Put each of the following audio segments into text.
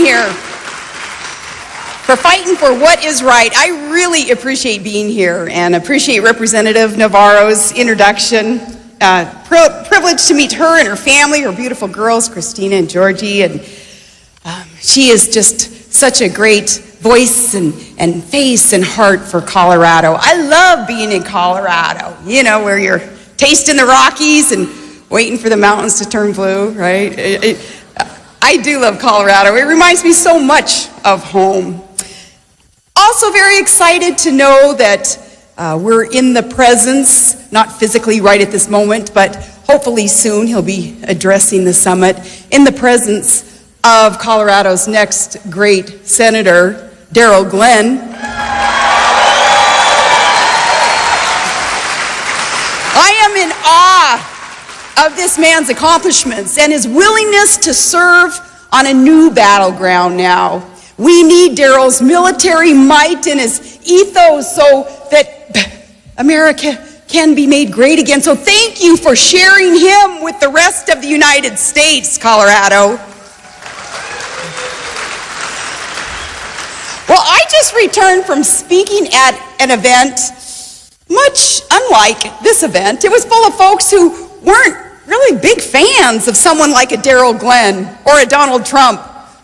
here, for fighting for what is right. I really appreciate being here and appreciate Representative Navarro's introduction. Privileged to meet her and her family, her beautiful girls, Christina and Georgie, and she is just such a great voice and face and heart for Colorado. I love being in Colorado, you know, where you're tasting the Rockies and waiting for the mountains to turn blue, right? I do love Colorado. It reminds me so much of home. Also very excited to know that we're in the presence, not physically right at this moment, but hopefully soon he'll be addressing the summit, in the presence of Colorado's next great senator, Darrell Glenn. I am in awe of this man's accomplishments and his willingness to serve on a new battleground now. We need Darrell's military might and his ethos so that America can be made great again. So thank you for sharing him with the rest of the United States, Colorado. Well, I just returned from speaking at an event much unlike this event. It was full of folks who weren't really big fans of someone like a Darrell Glenn or a Donald Trump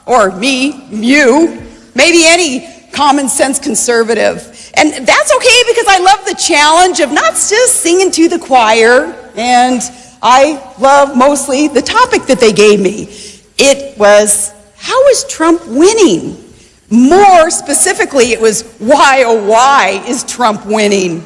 or me, you, maybe any common sense conservative. And that's okay because I love the challenge of not just singing to the choir, and I love mostly the topic that they gave me. It was, how is Trump winning? More specifically, it was, why, oh why is Trump winning?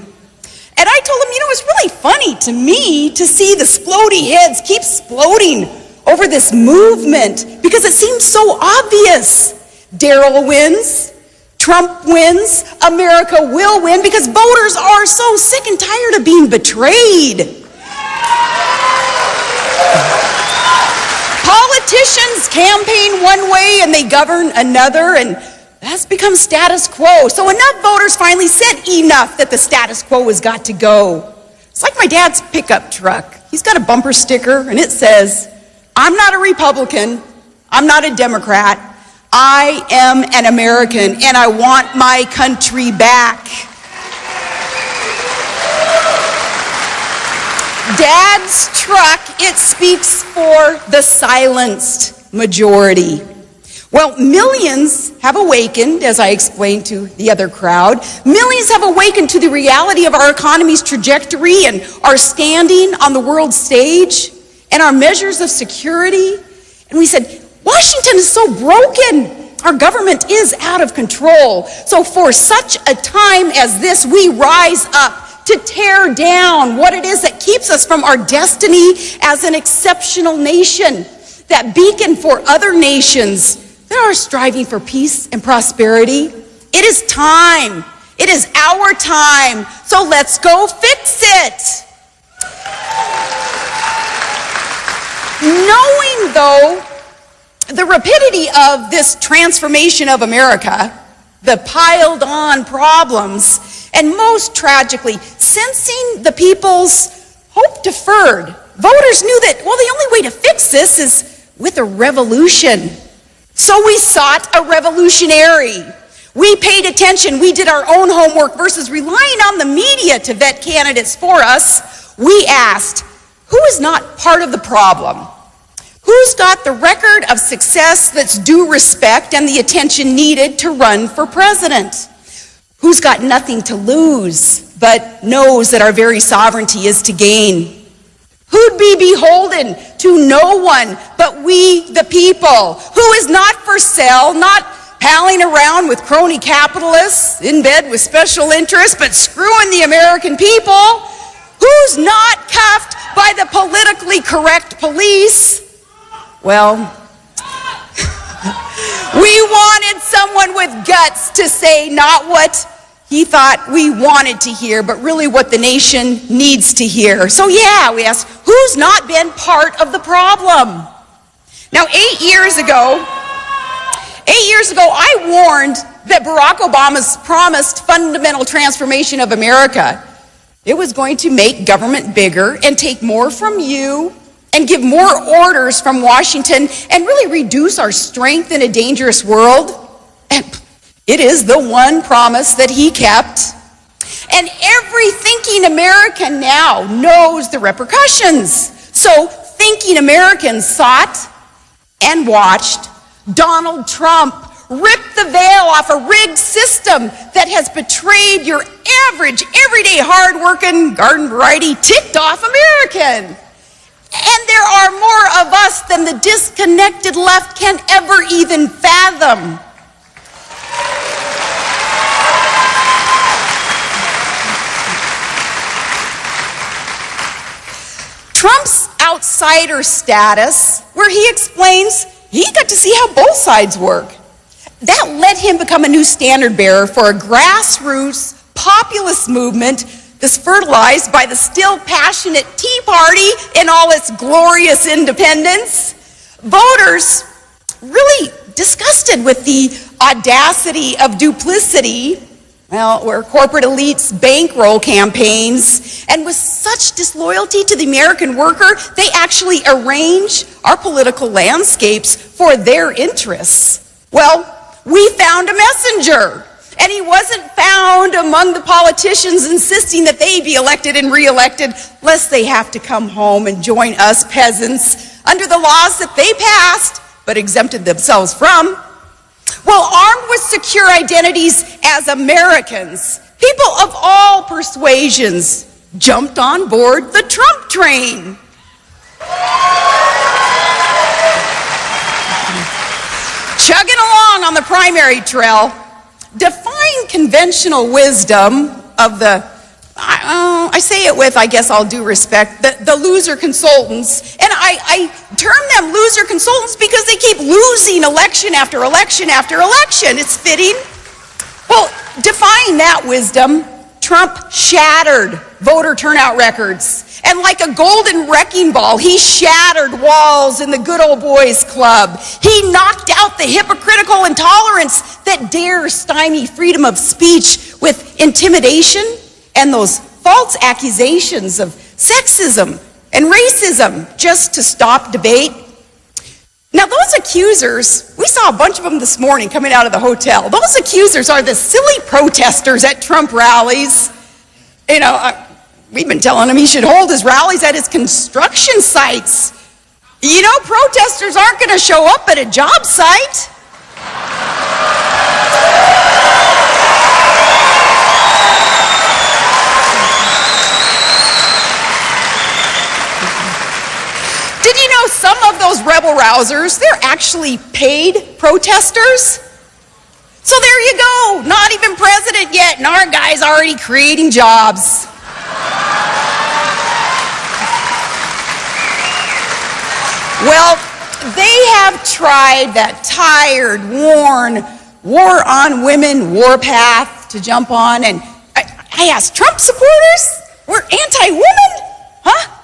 And I told him, you know, it's really funny to me to see the splody heads keep sploding over this movement because it seems so obvious. Darrell wins, Trump wins, America will win because voters are so sick and tired of being betrayed. Politicians campaign one way and they govern another, and that's become status quo. So enough voters finally said enough that the status quo has got to go. It's like my dad's pickup truck. He's got a bumper sticker and it says, I'm not a Republican, I'm not a Democrat, I am an American and I want my country back. Dad's truck, it speaks for the silenced majority. Well, millions have awakened, as I explained to the other crowd. Millions have awakened to the reality of our economy's trajectory and our standing on the world stage and our measures of security. And we said, Washington is so broken. Our government is out of control. So for such a time as this, we rise up to tear down what it is that keeps us from our destiny as an exceptional nation, that beacon for other nations that are striving for peace and prosperity. It is time. It is our time. So let's go fix it. Knowing, though, the rapidity of this transformation of America, the piled on problems, and most tragically, sensing the people's hope deferred, voters knew that, well, the only way to fix this is with a revolution. So we sought a revolutionary. We paid attention. We did our own homework versus relying on the media to vet candidates for us. We asked, who is not part of the problem? Who's got the record of success that's due respect and the attention needed to run for president? Who's got nothing to lose but knows that our very sovereignty is to gain? Who'd be beholden to no one but we, the people? Who is not for sale, not palling around with crony capitalists, in bed with special interests, but screwing the American people? Who's not cuffed by the politically correct police? Well, we wanted someone with guts to say not what he thought we wanted to hear, but really what the nation needs to hear. So yeah, we asked, who's not been part of the problem? Now, 8 years ago, I warned that Barack Obama's promised fundamental transformation of America, it was going to make government bigger and take more from you and give more orders from Washington and really reduce our strength in a dangerous world? And it is the one promise that he kept. And every thinking American now knows the repercussions. So thinking Americans sought and watched Donald Trump rip the veil off a rigged system that has betrayed your average, everyday, hard-working, garden variety, ticked-off American. And there are more of us than the disconnected left can ever even fathom. Trump's outsider status, where he explains he got to see how both sides work, that let him become a new standard bearer for a grassroots populist movement that's fertilized by the still passionate Tea Party in all its glorious independence. Voters really disgusted with the audacity of duplicity, where corporate elites bankroll campaigns, and with such disloyalty to the American worker, they actually arrange our political landscapes for their interests. Well, we found a messenger, and he wasn't found among the politicians insisting that they be elected and re-elected, lest they have to come home and join us peasants under the laws that they passed but exempted themselves from. Well, armed with secure identities as Americans, people of all persuasions jumped on board the Trump train. Chugging along on the primary trail, defying conventional wisdom of the, I say it with, I guess, all due respect, the loser consultants. And I term them loser consultants because they keep losing election after election after election. It's fitting. Well, defying that wisdom, Trump shattered voter turnout records. And like a golden wrecking ball, he shattered walls in the good old boys club. He knocked out the hypocritical intolerance that dares stymie freedom of speech with intimidation and those false accusations of sexism and racism just to stop debate. Now, those accusers, we saw a bunch of them this morning coming out of the hotel. Those accusers are the silly protesters at Trump rallies. You know, we've been telling him he should hold his rallies at his construction sites. You know, protesters aren't going to show up at a job site. Did you know some of those rebel rousers, they're actually paid protesters? So there you go, not even president yet, and our guy's already creating jobs. Well, they have tried that tired, worn, war on women warpath to jump on, and I asked, Trump supporters? We're anti-women? Huh?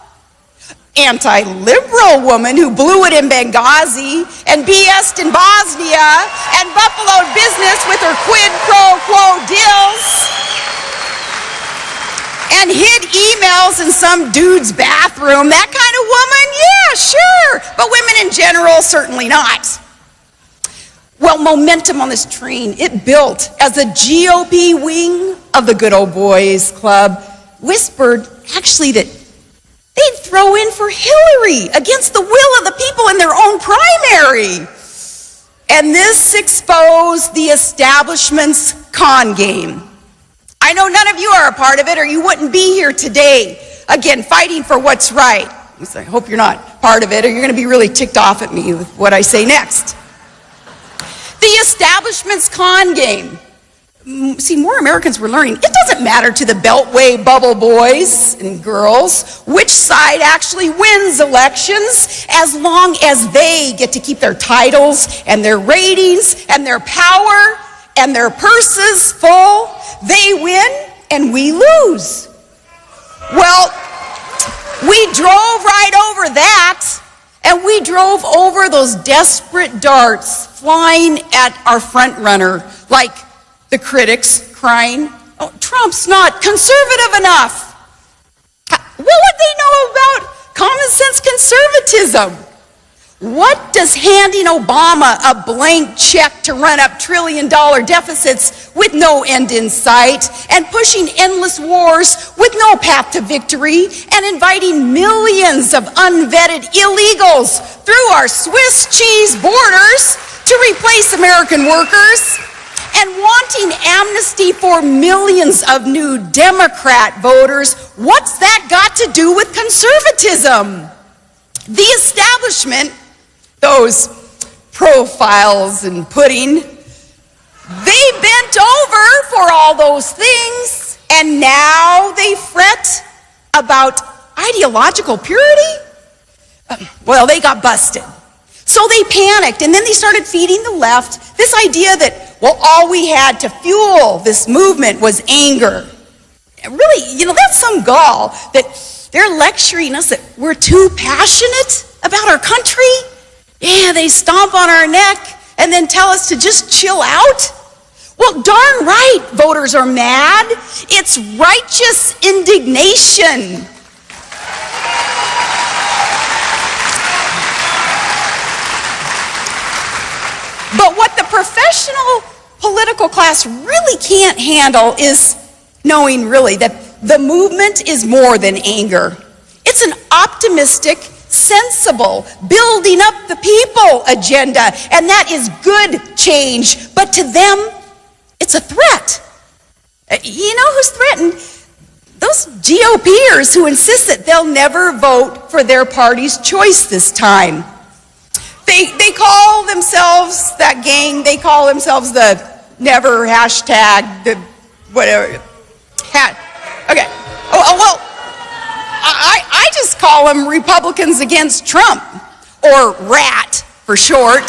Anti-liberal woman who blew it in Benghazi and BS'd in Bosnia and buffaloed business with her quid pro quo deals and hid emails in some dude's bathroom. That kind of woman? Yeah, sure. But women in general, certainly not. Well, momentum on this train, it built as the GOP wing of the good old boys club whispered actually that they'd throw in for Hillary against the will of the people in their own primary. And this exposed the establishment's con game. I know none of you are a part of it or you wouldn't be here today, again, fighting for what's right. I hope you're not part of it or you're going to be really ticked off at me with what I say next. The establishment's con game. See, more Americans were learning, it doesn't matter to the Beltway bubble boys and girls which side actually wins elections as long as they get to keep their titles and their ratings and their power and their purses full. They win and we lose. Well, we drove right over that, and we drove over those desperate darts flying at our front runner, like the critics crying, oh, Trump's not conservative enough. What would they know about common sense conservatism. What does handing Obama a blank check to run up trillion-dollar deficits with no end in sight, and pushing endless wars with no path to victory, and inviting millions of unvetted illegals through our Swiss cheese borders to replace American workers, and wanting amnesty for millions of new Democrat voters? What's that got to do with conservatism? The establishment, those profiles and pudding, they bent over for all those things, and now they fret about ideological purity? Well, they got busted. So they panicked, and then they started feeding the left this idea that, well, all we had to fuel this movement was anger. Really, that's some gall, that they're lecturing us that we're too passionate about our country. Yeah, they stomp on our neck and then tell us to just chill out. Well, darn right, voters are mad. It's righteous indignation. But what the professional political class really can't handle is knowing really that the movement is more than anger. It's an optimistic, sensible, building up the people agenda, and that is good change. But to them, it's a threat. You know who's threatened? Those GOPers who insist that they'll never vote for their party's choice this time. They call themselves, that gang, they call themselves the never hashtag, the whatever. Okay. Oh, well, I just call them Republicans Against Trump, or RAT for short.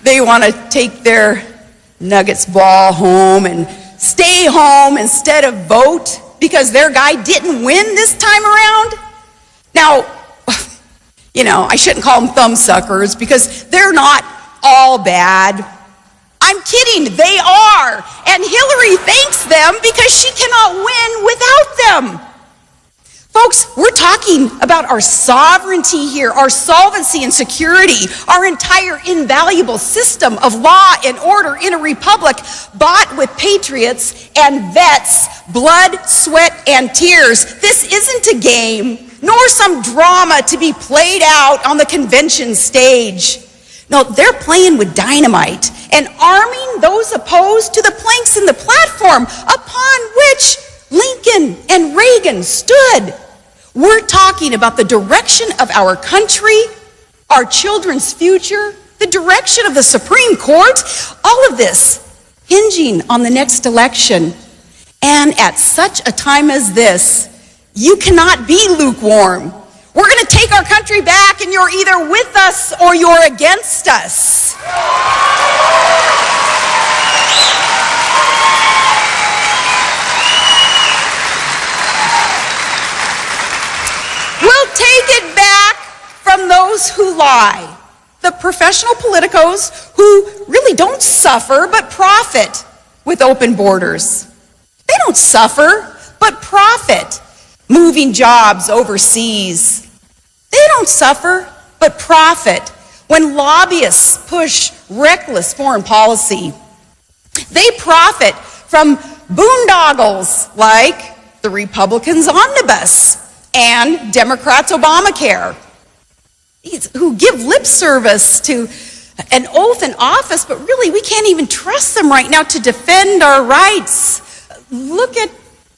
They want to take their Nuggets ball home and stay home instead of vote because their guy didn't win this time around. Now, I shouldn't call them thumbsuckers because they're not all bad. I'm kidding, they are. And Hillary thanks them because she cannot win without them. Folks, we're talking about our sovereignty here, our solvency and security, our entire invaluable system of law and order in a republic bought with patriots and vets, blood, sweat, and tears. This isn't a game, nor some drama to be played out on the convention stage. No, they're playing with dynamite and arming those opposed to the planks in the platform upon which Lincoln and Reagan stood. We're talking about the direction of our country, our children's future, the direction of the Supreme Court, all of this hinging on the next election. And at such a time as this, you cannot be lukewarm. We're going to take our country back, and you're either with us or you're against us. We'll take it back from those who lie, the professional politicos who really don't suffer but profit with open borders. They don't suffer but profit moving jobs overseas. They don't suffer but profit when lobbyists push reckless foreign policy. They profit from boondoggles like the Republicans' omnibus and Democrats' Obamacare, who give lip service to an oath in office, but really we can't even trust them right now to defend our rights. Look at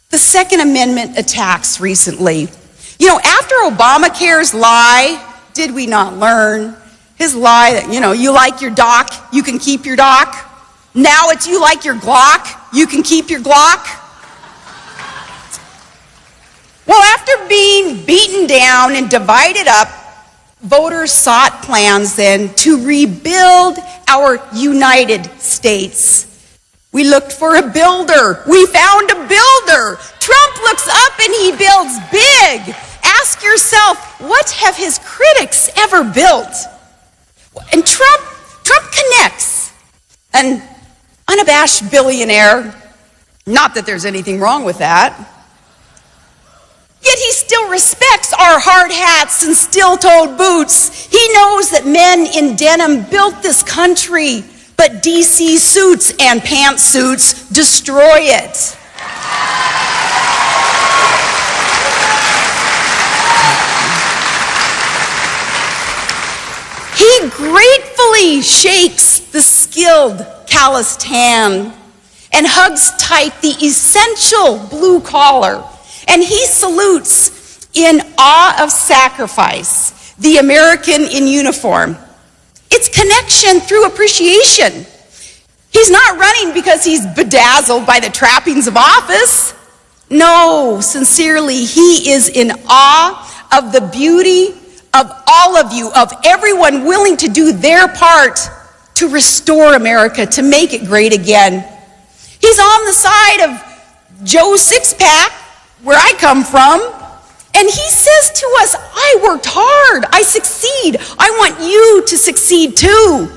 the Second Amendment attacks recently. After Obamacare's lie, did we not learn? His lie that, you like your doc, you can keep your doc. Now it's you like your Glock, you can keep your Glock. Well, after being beaten down and divided up, voters sought plans then to rebuild our United States. We looked for a builder. We found a builder. Trump looks up and he builds big. Ask yourself, what have his critics ever built? And Trump Trump connects an unabashed billionaire, not that there's anything wrong with that, yet he still respects our hard hats and steel-toed boots. He knows that men in denim built this country, but DC suits and pantsuits destroy it. He gratefully shakes the skilled, calloused hand and hugs tight the essential blue collar. And he salutes in awe of sacrifice the American in uniform. It's connection through appreciation. He's not running because he's bedazzled by the trappings of office. No, sincerely, he is in awe of the beauty of all of you, of everyone willing to do their part to restore America, to make it great again. He's on the side of Joe Six-Pack, where I come from, and he says to us, I worked hard, I succeed, I want you to succeed too.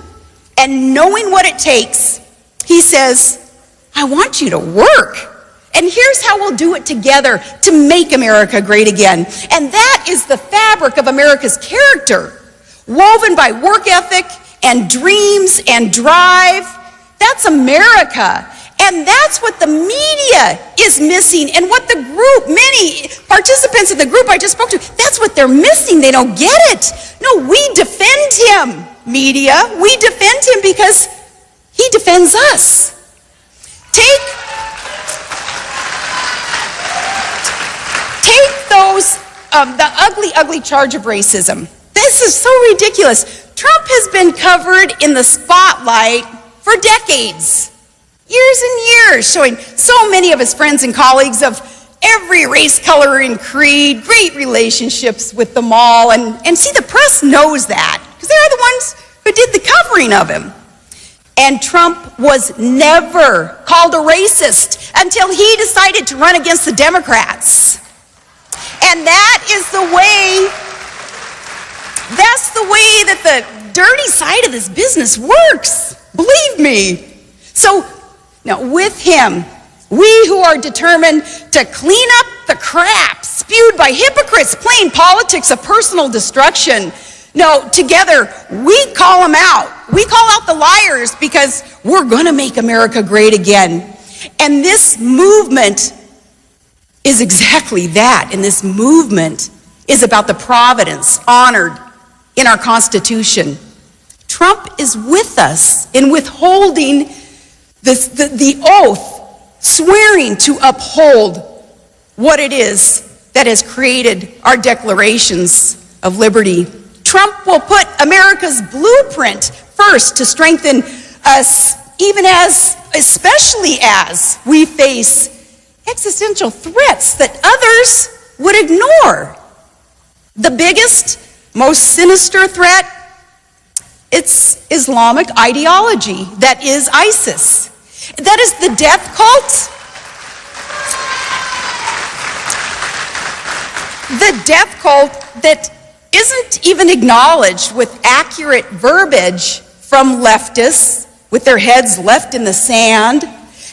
And knowing what it takes, he says, I want you to work. And here's how we'll do it together to make America great again. And that is the fabric of America's character, woven by work ethic and dreams and drive. That's America. And that's what the media is missing, and what the group, many participants of the group I just spoke to, that's what they're missing. They don't get it. No, we defend him, media. We defend him because he defends us. Take those, the ugly, ugly charge of racism. This is so ridiculous. Trump has been covered in the spotlight for decades. Years and years, showing so many of his friends and colleagues of every race, color, and creed, great relationships with them all. And see, the press knows that, because they're the ones who did the covering of him. And Trump was never called a racist until he decided to run against the Democrats. And that's the way that the dirty side of this business works. Believe me. So, now, with him, we who are determined to clean up the crap spewed by hypocrites playing politics of personal destruction, no, together, we call them out. We call out the liars because we're going to make America great again. And this movement is exactly that. And this movement is about the providence honored in our Constitution. Trump is with us in withholding the oath, swearing to uphold what it is that has created our declarations of liberty. Trump will put America's blueprint first to strengthen us, especially as we face existential threats that others would ignore. The biggest, most sinister threat, it's Islamic ideology, that is ISIS. That is the death cult. The death cult that isn't even acknowledged with accurate verbiage from leftists with their heads left in the sand.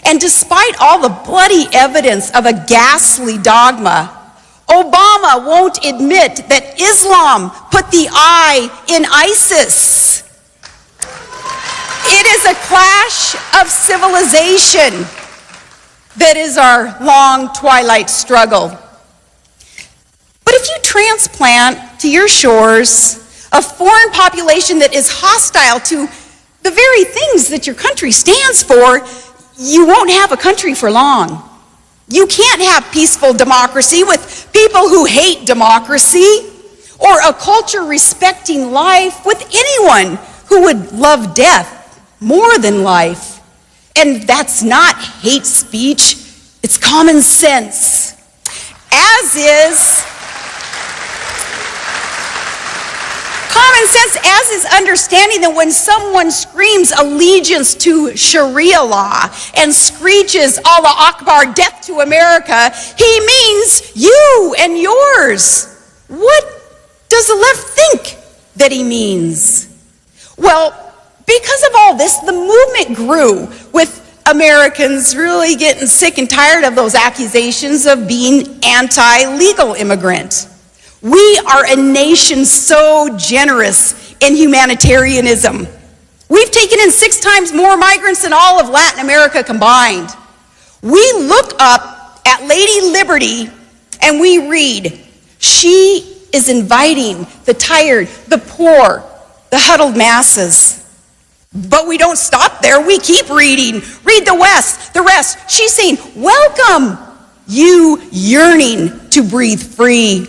And despite all the bloody evidence of a ghastly dogma, Obama won't admit that Islam put the I in ISIS. It is a clash of civilization that is our long twilight struggle. But if you transplant to your shores a foreign population that is hostile to the very things that your country stands for, you won't have a country for long. You can't have peaceful democracy with people who hate democracy, or a culture respecting life with anyone who would love death more than life. And that's not hate speech, it's common sense. As is understanding that when someone screams allegiance to Sharia law and screeches Allah Akbar, death to America, he means you and yours. What does the left think that he means? Well, Because of all this, the movement grew, with Americans really getting sick and tired of those accusations of being anti-legal immigrant. We are a nation so generous in humanitarianism. We've taken in 6 times more migrants than all of Latin America combined. We look up at Lady Liberty and we read, she is inviting the tired, the poor, the huddled masses. But we don't stop there. We keep reading. Read the rest. She's saying, welcome, you yearning to breathe free.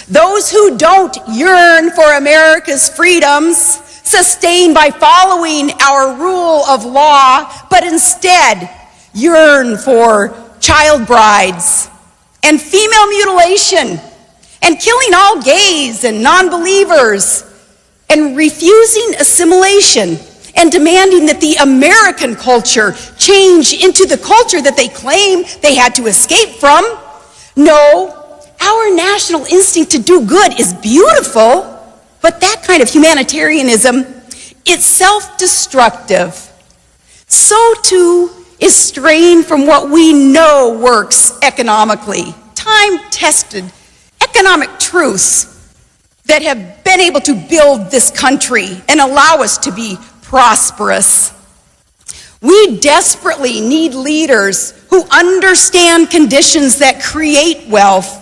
Those who don't yearn for America's freedoms, sustained by following our rule of law, but instead yearn for child brides and female mutilation and killing all gays and non-believers and refusing assimilation and demanding that the American culture change into the culture that they claim they had to escape from. No, our national instinct to do good is beautiful, but that kind of humanitarianism, it's self-destructive. So too is straying from what we know works economically, time-tested economic truths that have been able to build this country and allow us to be prosperous. We desperately need leaders who understand conditions that create wealth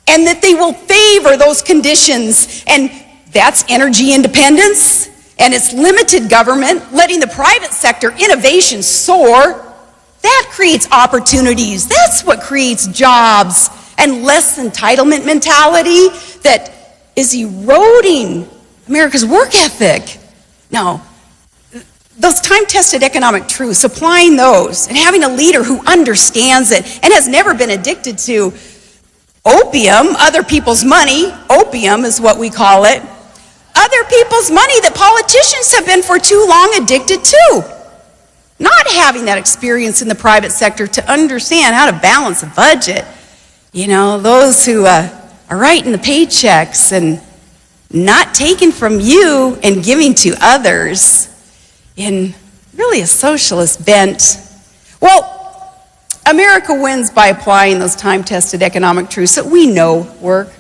and that they will favor those conditions, and that's energy independence and it's limited government, letting the private sector innovation soar. That creates opportunities. That's what creates jobs, and less entitlement mentality that is eroding America's work ethic. Now, those time-tested economic truths, applying those and having a leader who understands it and has never been addicted to opium, other people's money, opium is what we call it, other people's money that politicians have been for too long addicted to. Not having that experience in the private sector to understand how to balance a budget. You know, those who are writing the paychecks and not taking from you and giving to others in really a socialist bent. Well, America wins by applying those time-tested economic truths that we know work.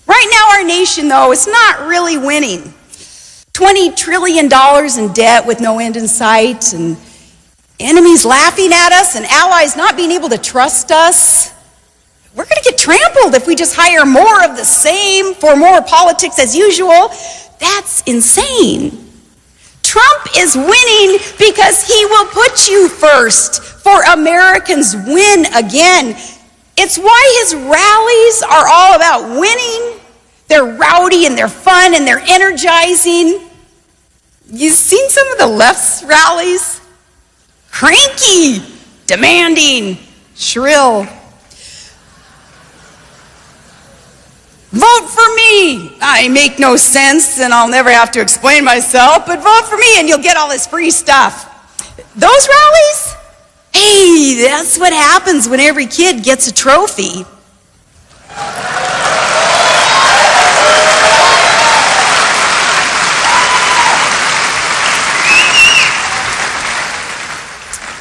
Right now, our nation, though, is not really winning. $20 trillion in debt with no end in sight, and enemies laughing at us, and allies not being able to trust us. We're going to get trampled if we just hire more of the same for more politics as usual. That's insane. Trump is winning because he will put you first, for Americans win again. It's why his rallies are all about winning. They're rowdy and they're fun and they're energizing. You've seen some of the left's rallies? Cranky, demanding, shrill. Vote for me. I make no sense and I'll never have to explain myself, but vote for me and you'll get all this free stuff. Those rallies? Hey, that's what happens when every kid gets a trophy.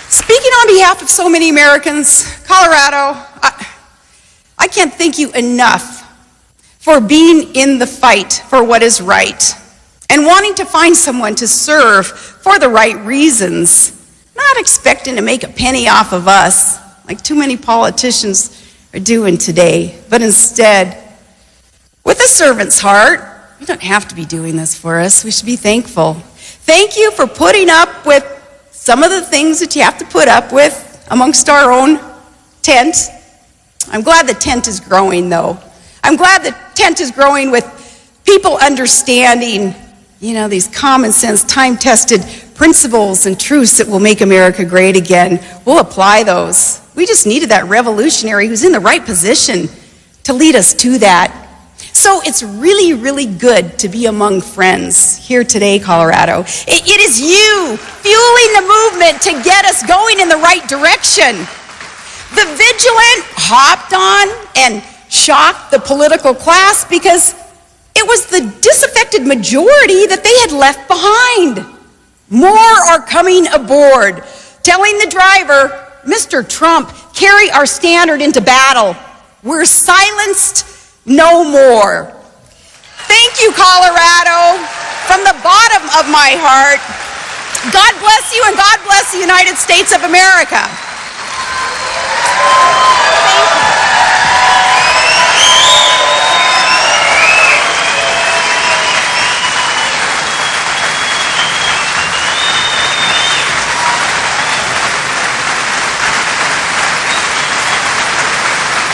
Speaking on behalf of so many Americans, Colorado, I can't thank you enough for being in the fight for what is right and wanting to find someone to serve for the right reasons, not expecting to make a penny off of us like too many politicians are doing today, but instead, with a servant's heart. You don't have to be doing this for us. We should be thankful. Thank you for putting up with some of the things that you have to put up with amongst our own tent. I'm glad the tent is growing, though. I'm glad the tent is growing with people understanding, these common sense, time-tested principles and truths that will make America great again. We'll apply those. We just needed that revolutionary who's in the right position to lead us to that. So it's really, really good to be among friends here today, Colorado. It is you fueling the movement to get us going in the right direction. The vigilant hopped on and shocked the political class because it was the disaffected majority that they had left behind. More are coming aboard, telling the driver, Mr. Trump, carry our standard into battle. We're silenced no more. Thank you, Colorado, from the bottom of my heart. God bless you, and God bless the United States of America.